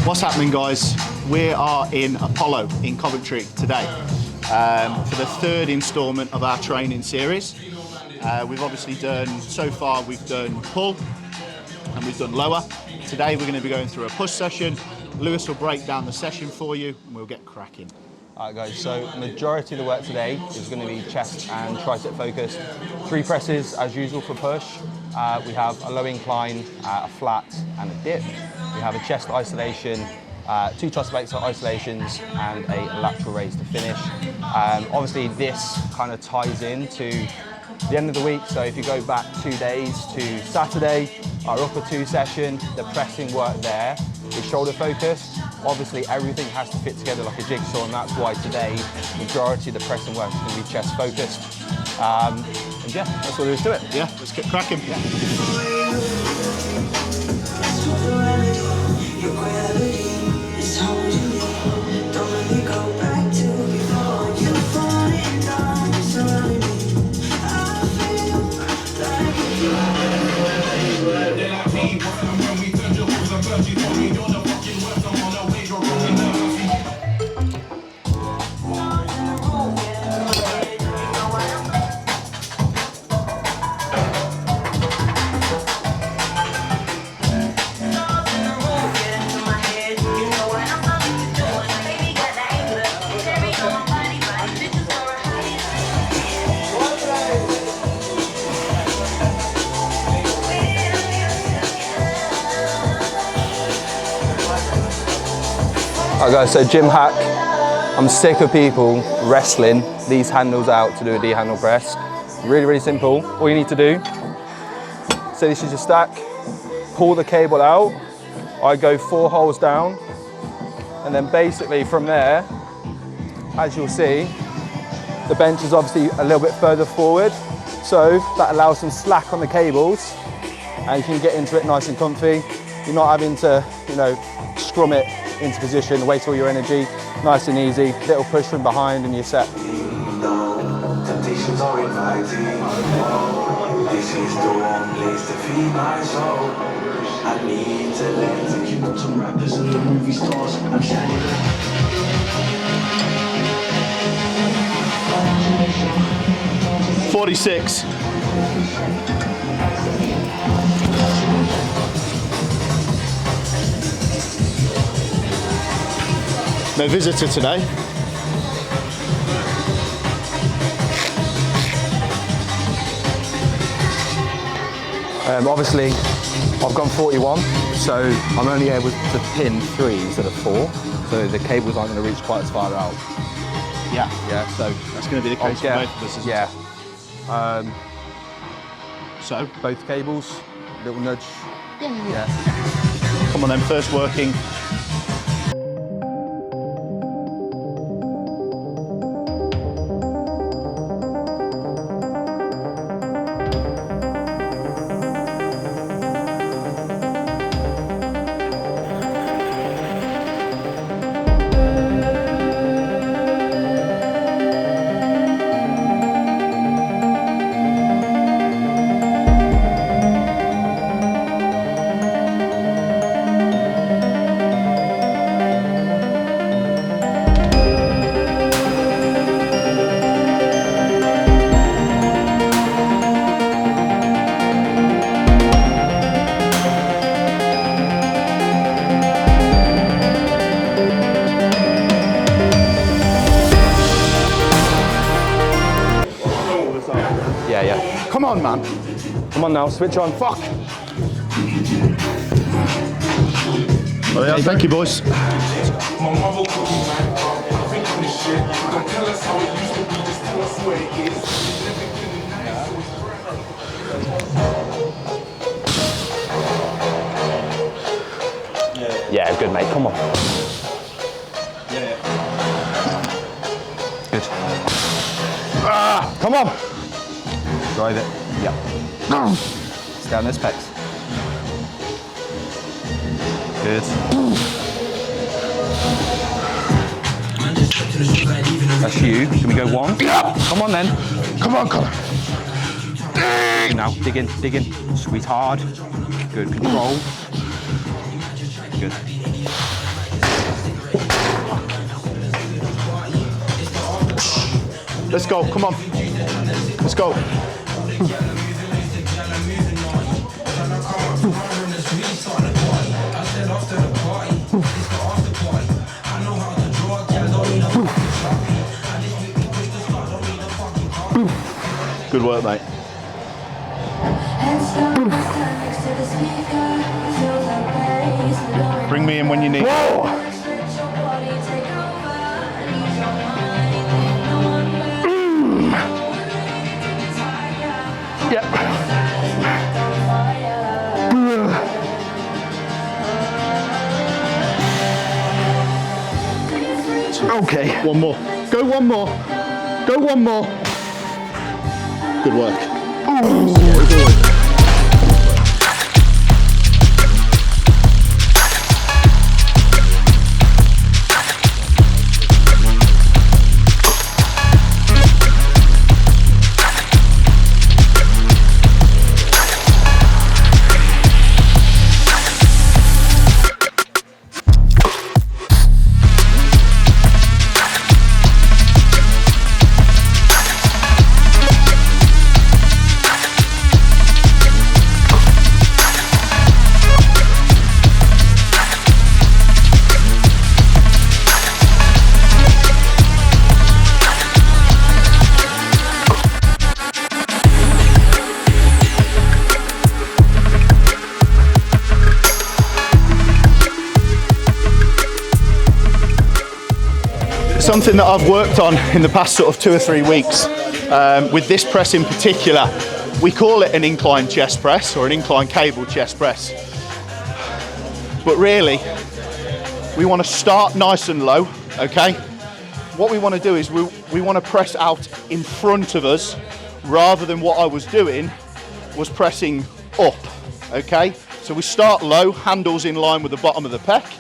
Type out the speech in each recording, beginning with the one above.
What's happening, guys? We are in Apollo in Coventry today for the third instalment of our training series. We've obviously done, so far we've done pull and we've done lower. Today we're going to be going through a push session. Lewis will break down the session for you and we'll get cracking. Alright guys, so majority of the work today is going to be chest and tricep focused. 3 presses as usual for push. We have a low incline, a flat and a dip. We have a chest isolation, 2 tricep isolations and a lateral raise to finish. Obviously this kind of ties into the end of the week, so if you go back 2 days to Saturday, our upper 2 session, the pressing work there is shoulder focused. Obviously everything has to fit together like a jigsaw, and that's why today majority of the pressing work is going to be chest focused. And yeah, that's all there is to it. Yeah, let's get cracking. Yeah. Alright guys, so gym hack. I'm sick of people wrestling these handles out to do a D handle press. Really, really simple. All you need to do, so this is your stack, pull the cable out. I go 4 holes down, and then basically from there, as you'll see, the bench is obviously a little bit further forward, so that allows some slack on the cables, and you can get into it nice and comfy. You're not having to, you know, scrum it into position, waste all your energy. Nice and easy, little push from behind and you're set. Temptations are inviting. This is the one place to feed my soul. I need to let you know some rappers and the movie stars. I'm shining. 46. No visitor today. Obviously, I've gone 41, so I'm only able to pin 3 instead of 4, so the cables aren't going to reach quite as far out. Yeah. Yeah, so that's going to be the case for both of us, isn't yeah. it? So Both cables, little nudge. Yeah. Come on then, first working. Yeah. Come on, man. Come on now, switch on. Fuck! Well, yeah, thank you, boys. Yeah, good mate, come on. Good. Ah, come on! Drive it. Yeah. Stay on those pecs. Good. That's you. Can we go 1? Yeah. Come on then. Come on, Connor. Now, dig in. Squeeze hard. Good control. Good. Let's go, come on. Let's go. Good work, mate. Bring me in when you need. Whoa. Yep. Okay. One more. Go one more. Go one more. Good work. Ooh. Something that I've worked on in the past sort of 2 or 3 weeks, with this press in particular, we call it an incline chest press or an incline cable chest press. But really, we want to start nice and low, okay? What we want to do is we want to press out in front of us rather than what I was doing was pressing up, okay? So we start low, handles in line with the bottom of the pec,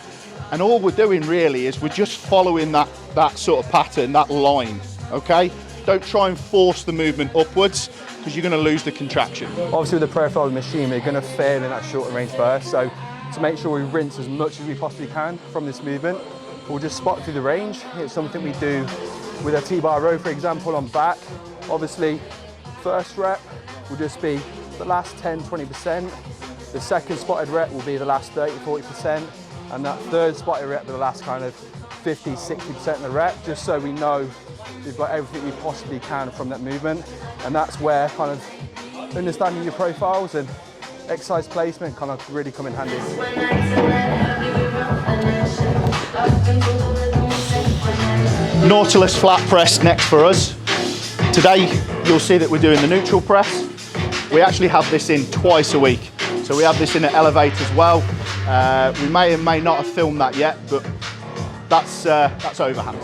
and all we're doing really is we're just following that sort of pattern, that line, okay? Don't try and force the movement upwards because you're going to lose the contraction. Obviously with the profile of the machine, we're going to fail in that shorter range burst, so to make sure we rinse as much as we possibly can from this movement, we'll just spot through the range. It's something we do with a T-bar row, for example, on back. Obviously, first rep will just be the last 10-20%. The second spotted rep will be the last 30-40%. And that third spotted rep will be the last kind of 50-60% of the rep, just so we know we've got everything we possibly can from that movement. And that's where kind of understanding your profiles and exercise placement kind of really come in handy. Nautilus flat press next for us. Today you'll see that we're doing the neutral press. We actually have this in twice a week. So we have this in an elevate as well. We may and may not have filmed that yet, but that's overhand.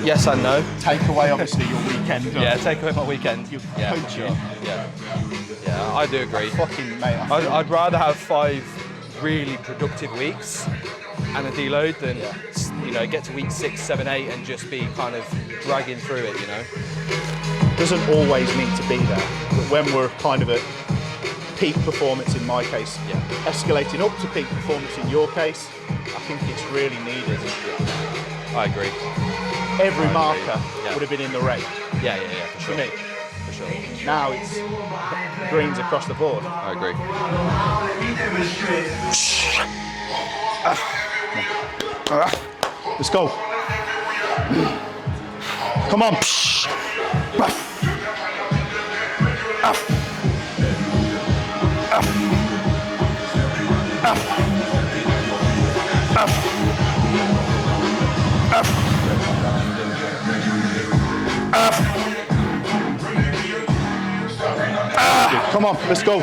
Yes and no. Take away obviously your weekend. Yeah, take away my weekend. You're yeah, coaching. sure. Yeah, I do agree. Fucking mate. I'd rather have 5 really productive weeks and a deload than you know, get to week 6, 7, 8 and just be kind of dragging through it, you know. Doesn't always need to be there, but when we're kind of at peak performance in my case, escalating up to peak performance in your case, I think it's really needed. I agree. Every marker would have been in the red. Yeah, for sure. For me. For sure. Now it's greens across the board. I agree. Let's go. Come on. Come on, let's go.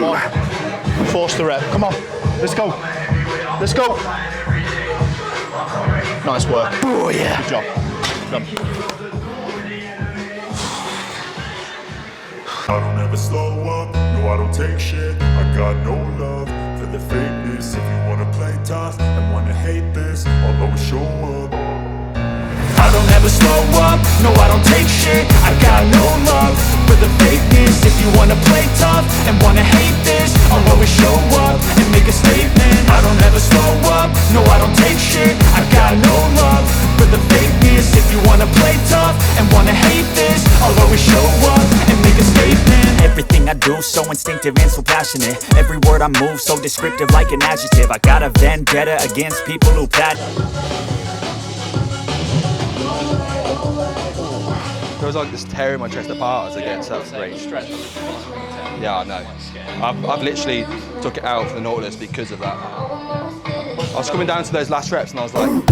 One. Force the rep. Come on, let's go. Let's go. Nice work. Oh yeah. Good job. Done. I don't ever slow up, no I don't take shit. I got no love for the fakeness. If you wanna play tough and wanna hate this, I'll always show up. I don't ever slow up, no I don't take shit. I got no love for the fakeness. If you wanna play tough and wanna hate this, I'll always show up and make a statement. I don't ever slow up, no I don't take shit. I got no love for the fakeness. If you wanna play tough and wanna hate this, I'll always show up and make a statement. Everything I do so instinctive and so passionate. Every word I move so descriptive like an adjective. I got a vendetta against people who pat. Feels like just tearing my chest apart as I get to that range. Yeah, I know. I've literally took it out for the Nautilus because of that. I was coming down to those last reps and I was like,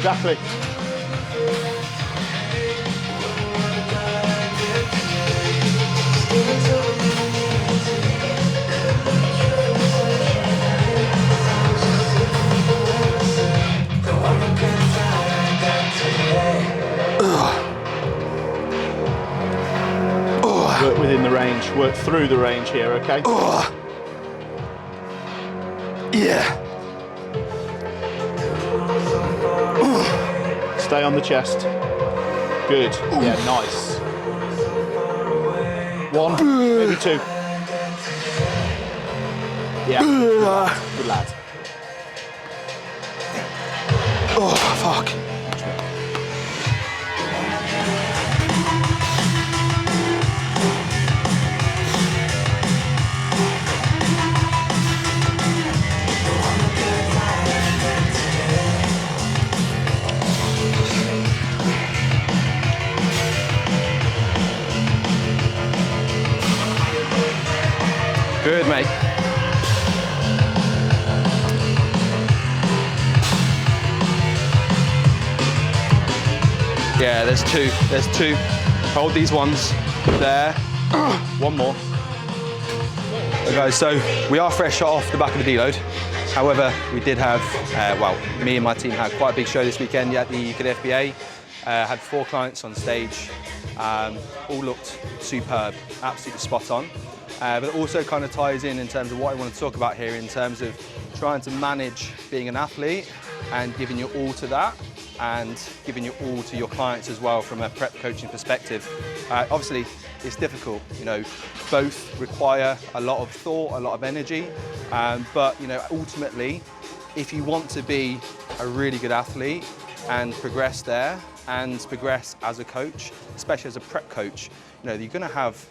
Exactly. Work within the range, work through the range here, okay? Yeah. Stay on the chest. Good. Yeah, nice. One, maybe two. Yeah, good lad. Oh, fuck. good, mate. Yeah, there's two. Hold these ones. There. One more. Okay, guys, so we are fresh off the back of the Deload. However, we did have, well, me and my team had quite a big show this weekend at the UK FBA. Had 4 clients on stage. All looked superb, absolutely spot on. But it also kind of ties in terms of what I want to talk about here in terms of trying to manage being an athlete and giving your all to that and giving your all to your clients as well from a prep coaching perspective. Obviously, it's difficult, you know, both require a lot of thought, a lot of energy, but, you know, ultimately, if you want to be a really good athlete and progress there and progress as a coach, especially as a prep coach, you know, you're going to have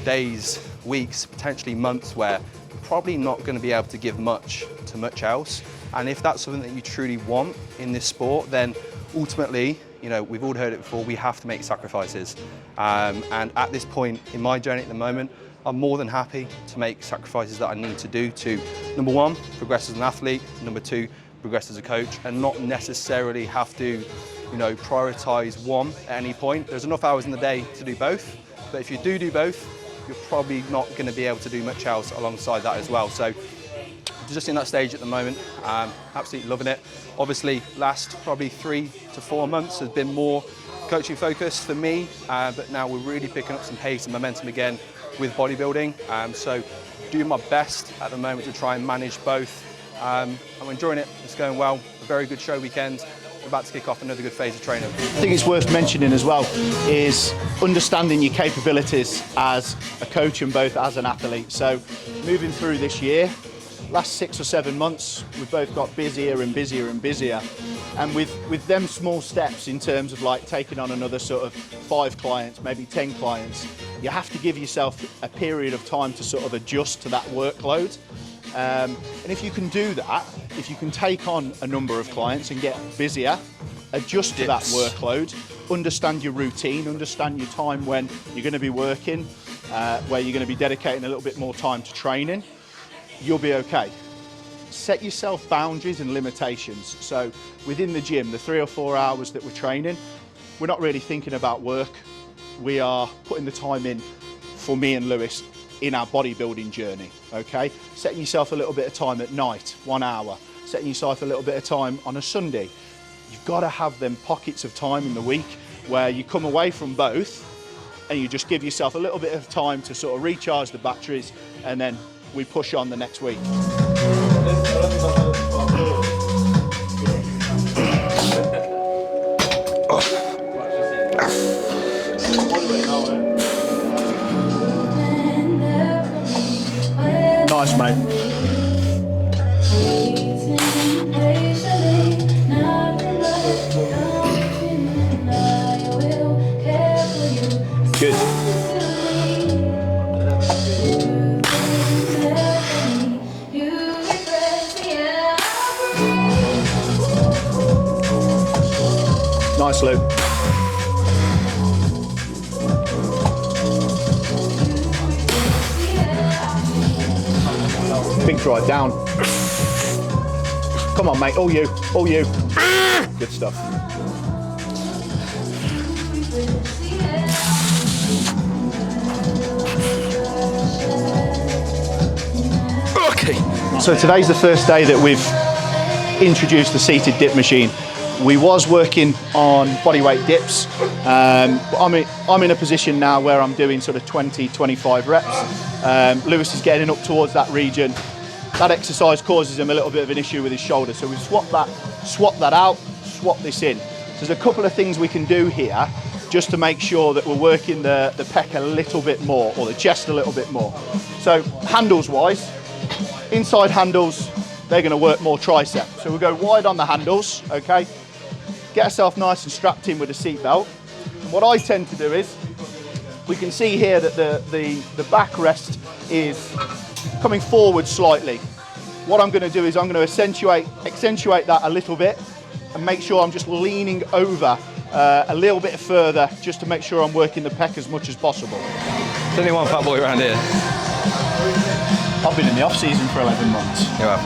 days, weeks, potentially months where you're probably not going to be able to give much to much else. And if that's something that you truly want in this sport, then ultimately, you know, we've all heard it before, we have to make sacrifices. And at this point in my journey at the moment, I'm more than happy to make sacrifices that I need to do to, number 1, progress as an athlete, number 2, progress as a coach, and not necessarily have to, you know, prioritize one at any point. There's enough hours in the day to do both, but if you do both, you're probably not going to be able to do much else alongside that as well. So just in that stage at the moment, absolutely loving it. Obviously, last probably 3 to 4 months has been more coaching focused for me, but now we're really picking up some pace and momentum again with bodybuilding. So doing my best at the moment to try and manage both. I'm enjoying it, it's going well. A very good show weekend. We're about to kick off another good phase of training. I think it's worth mentioning as well is understanding your capabilities as a coach and both as an athlete. So moving through this year, last 6 or 7 months, we've both got busier and busier and busier. And with them small steps in terms of like taking on another sort of 5 clients, maybe 10 clients, you have to give yourself a period of time to sort of adjust to that workload. And if you can do that, if you can take on a number of clients and get busier, adjust to that workload, understand your routine, understand your time when you're going to be working, where you're going to be dedicating a little bit more time to training, you'll be okay. Set yourself boundaries and limitations. So within the gym, the 3 or 4 hours that we're training, we're not really thinking about work. We are putting the time in for me and Lewis in our bodybuilding journey, okay? Setting yourself a little bit of time at night, 1 hour. Setting yourself a little bit of time on a Sunday. You've got to have them pockets of time in the week where you come away from both and you just give yourself a little bit of time to sort of recharge the batteries, and then we push on the next week. Nice, mate. Good. Nice, Lou. Big drive down. Come on, mate. All you. All you. Good stuff. Okay. So today's the first day that we've introduced the seated dip machine. We was working on bodyweight dips. I'm in a position now where I'm doing sort of 20, 25 reps. Lewis is getting up towards that region. That exercise causes him a little bit of an issue with his shoulder. So we've swapped that out, swapped this in. So there's a couple of things we can do here just to make sure that we're working the pec a little bit more, or the chest a little bit more. So handles wise, inside handles, they're gonna work more tricep. So we'll go wide on the handles, okay? Get ourselves nice and strapped in with a seat belt. And what I tend to do is, we can see here that the backrest is coming forward slightly. What I'm going to do is I'm going to accentuate that a little bit and make sure I'm just leaning over a little bit further, just to make sure I'm working the pec as much as possible. There's only one fat boy around here. I've been in the off-season for 11 months. You have.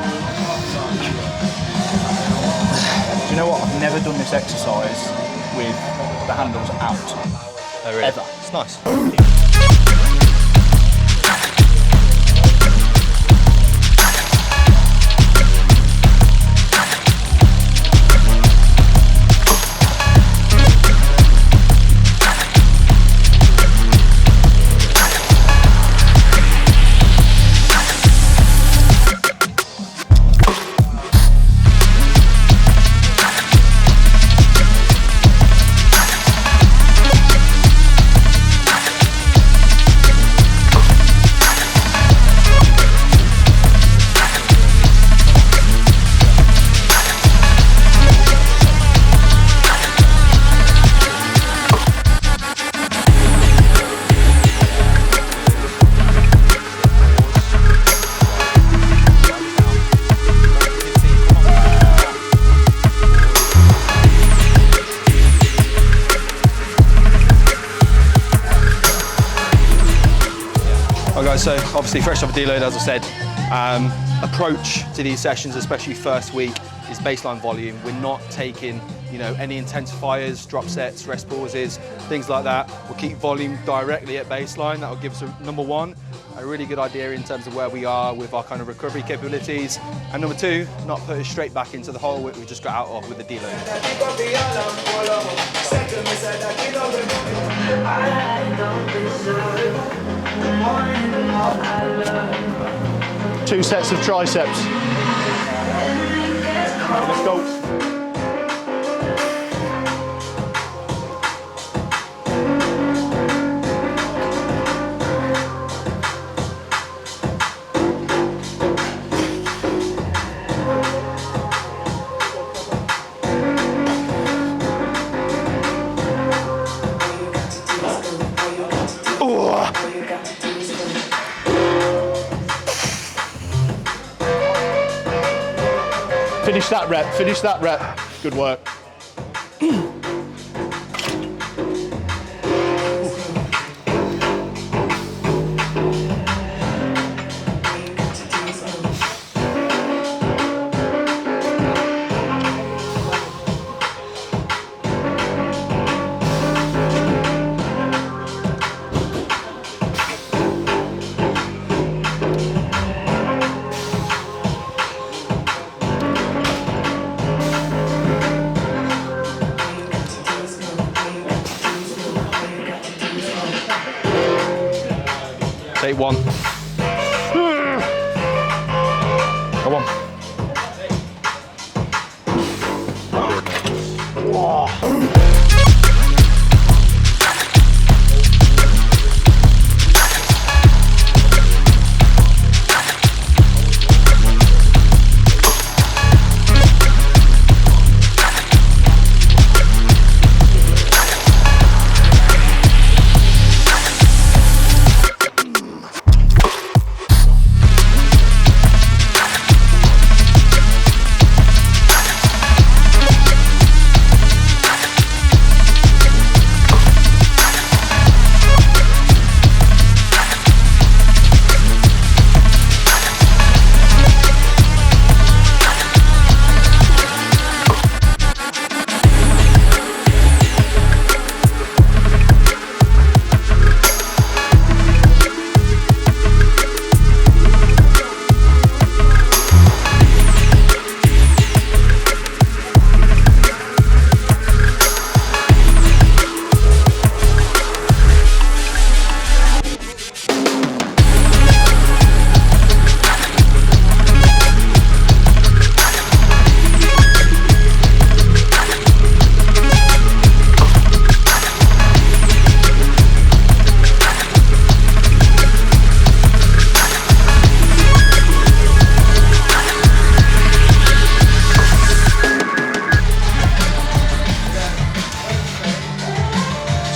Do you know what? I've never done this exercise with the handles out. Oh, really? Ever. It's nice. So obviously fresh off a deload, as I said, approach to these sessions, especially first week, is baseline volume. We're not taking, you know, any intensifiers, drop sets, rest pauses, things like that. We'll keep volume directly at baseline. That will give us, number one, a really good idea in terms of where we are with our kind of recovery capabilities. And number two, not put us straight back into the hole we just got out of with the deload. 2 sets of triceps. Let's go. Finish that rep, finish that rep. Good work. Take one. Come on.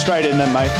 Straight in then, mate.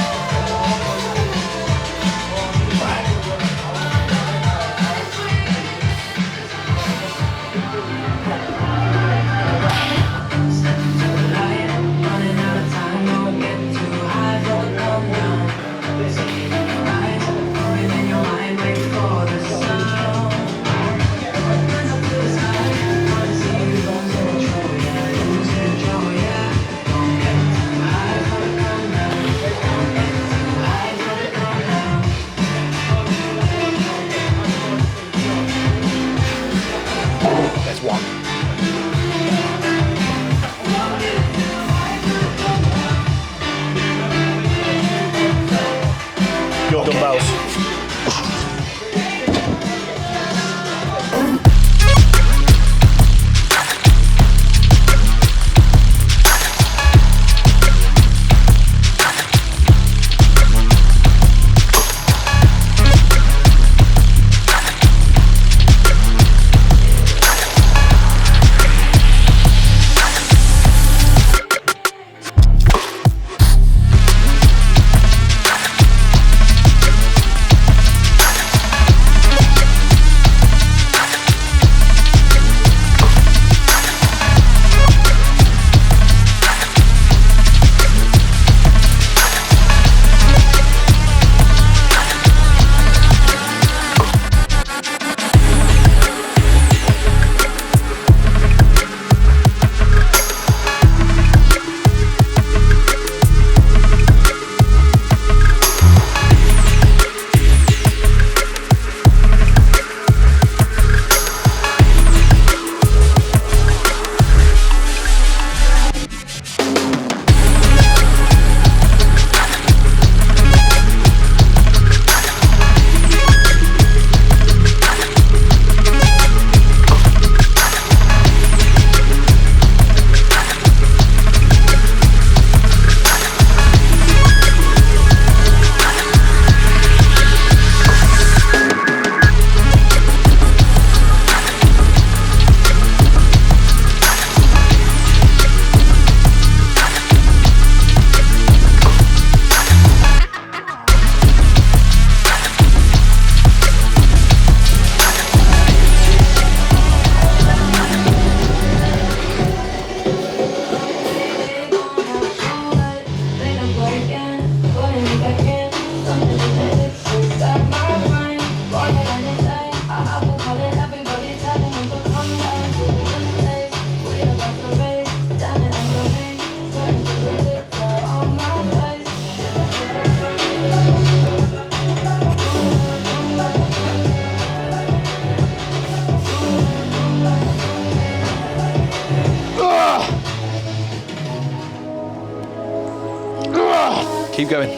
keep going.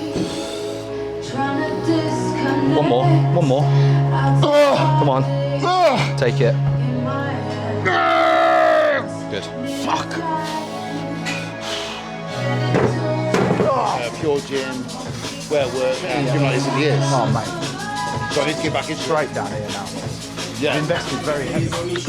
One more, one more. Come on, take it. Good. Fuck. Pure gym, square work, and gym like this in years. Oh, mate. So I need to get back in Straight down here now. Yeah. I've invested very heavily.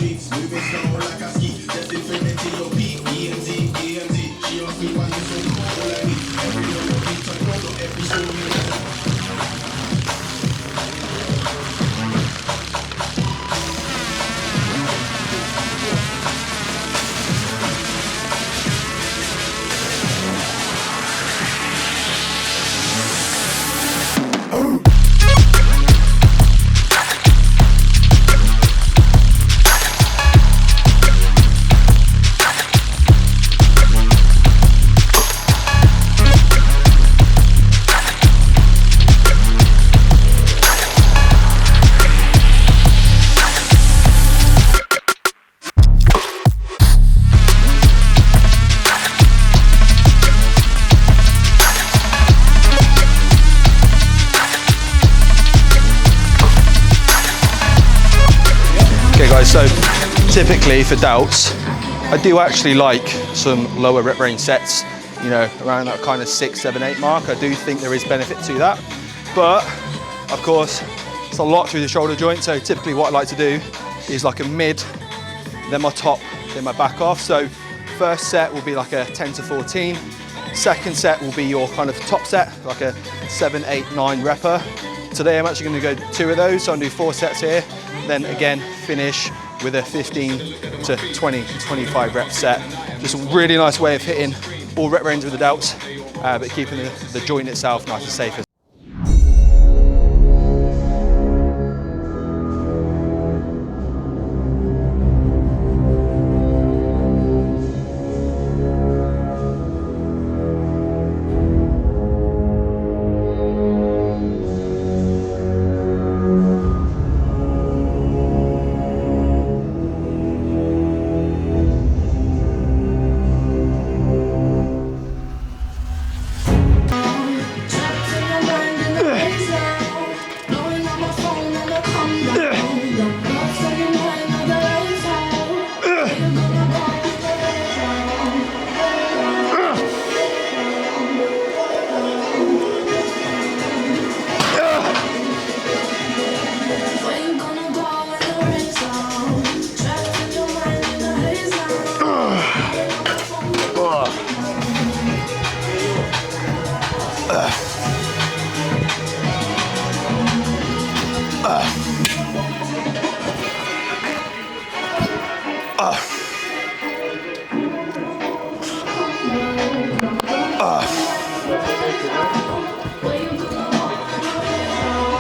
So typically for delts, I do actually like some lower rep range sets, you know, around that kind of 6, 7, 8 mark. I do think there is benefit to that. But of course, it's a lot through the shoulder joint. So typically what I like to do is like a mid, then my top, then my back off. So first set will be like a 10 to 14. Second set will be your kind of top set, like a 7, 8, 9 repper. Today I'm actually going to go 2 of those, so I'm going to do 4 sets here. Then again, finish with a 15 to 20 to 25 rep set. Just a really nice way of hitting all rep range with the delts, but keeping the joint itself nice and safe.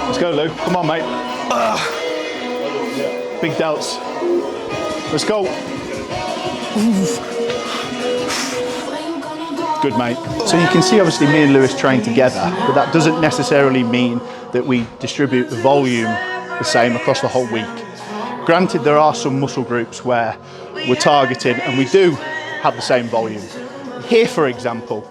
Let's go, Lou. Come on, mate. Big delts. Let's go. Good, mate. So you can see, obviously, me and Lewis train together, but that doesn't necessarily mean that we distribute the volume the same across the whole week. Granted, there are some muscle groups where we're targeting and we do have the same volume. Here, for example,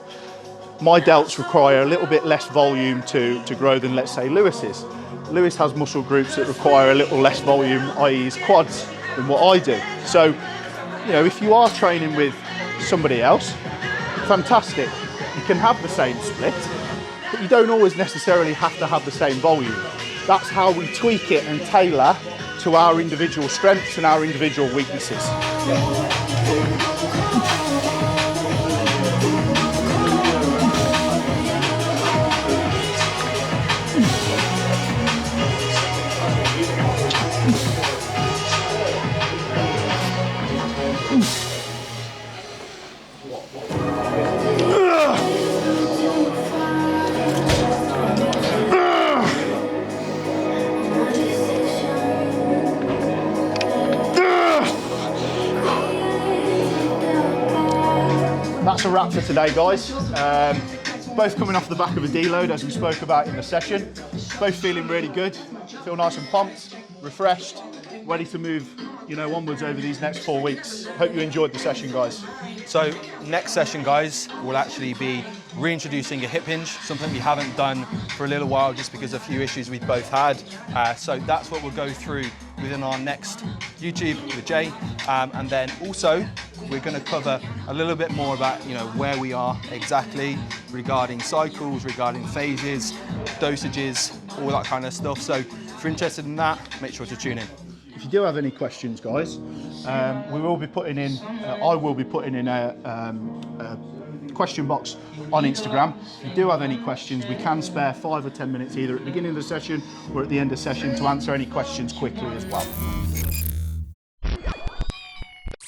my delts require a little bit less volume to grow than, let's say, Lewis's. Lewis has muscle groups that require a little less volume, i.e. his quads, than what I do. So, you know, if you are training with somebody else, fantastic. You can have the same split, but you don't always necessarily have to have the same volume. That's how we tweak it and tailor to our individual strengths and our individual weaknesses. That's a wrap for today, guys. Both coming off the back of a deload, as we spoke about in the session. Both feeling really good. Feel nice and pumped, refreshed, ready to move, you know, onwards over these next 4 weeks. Hope you enjoyed the session, guys. So next session, guys, will actually be reintroducing a hip hinge, something we haven't done for a little while just because of a few issues we've both had. So that's what we'll go through within our next YouTube with Jay. And then also, we're going to cover a little bit more about, you know, where we are exactly regarding cycles, regarding phases, dosages, all that kind of stuff. So if you're interested in that, make sure to tune in. If you do have any questions, guys, we will be putting in, I will be putting in a question box on Instagram. If you do have any questions, we can spare 5 or 10 minutes either at the beginning of the session or at the end of the session to answer any questions quickly as well.